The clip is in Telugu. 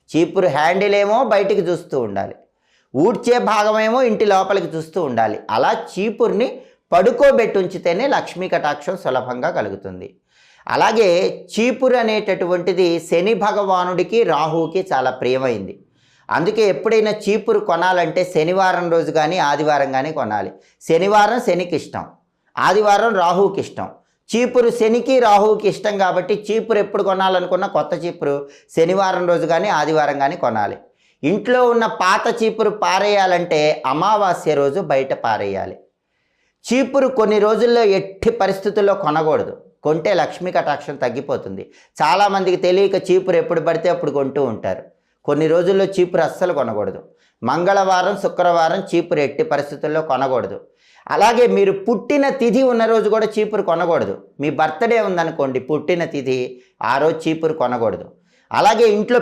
చీపురు హ్యాండిల్ ఏమో బయటికి చూస్తూ ఉండాలి, ఊడ్చే భాగమేమో ఇంటి లోపలికి చూస్తూ ఉండాలి. అలా చీపుర్ని పడుకోబెట్టి ఉంచితేనే లక్ష్మీ కటాక్షం సులభంగా కలుగుతుంది. అలాగే చీపురు అనేటటువంటిది శని భగవానుడికి రాహువుకి చాలా ప్రియమైంది. అందుకే ఎప్పుడైనా చీపురు కొనాలంటే శనివారం రోజు కానీ ఆదివారం కానీ కొనాలి. శనివారం శనికి ఇష్టం, ఆదివారం రాహువుకి ఇష్టం. చీపురు శనికి రాహువుకి ఇష్టం కాబట్టి చీపురు ఎప్పుడు కొనాలనుకున్నా కొత్త చీపురు శనివారం రోజు కానీ ఆదివారం కానీ కొనాలి. ఇంట్లో ఉన్న పాత చీపురు పారేయాలంటే అమావాస్య రోజు బయట పారేయాలి. చీపురు కొన్ని రోజుల్లో ఎట్టి పరిస్థితుల్లో కొనకూడదు, కొంటే లక్ష్మీ కటాక్షం తగ్గిపోతుంది. చాలామందికి తెలియక చీపురు ఎప్పుడు పడితే అప్పుడు కొంటూ ఉంటారు. కొన్ని రోజుల్లో చీపురు అస్సలు కొనకూడదు. మంగళవారం శుక్రవారం చీపురు ఎట్టి పరిస్థితుల్లో కొనకూడదు. అలాగే మీరు పుట్టిన తిథి ఉన్న రోజు కూడా చీపురు కొనకూడదు. మీ బర్త్డే ఉందనుకోండి, పుట్టిన తిథి, ఆ రోజు చీపురు కొనకూడదు. అలాగే ఇంట్లో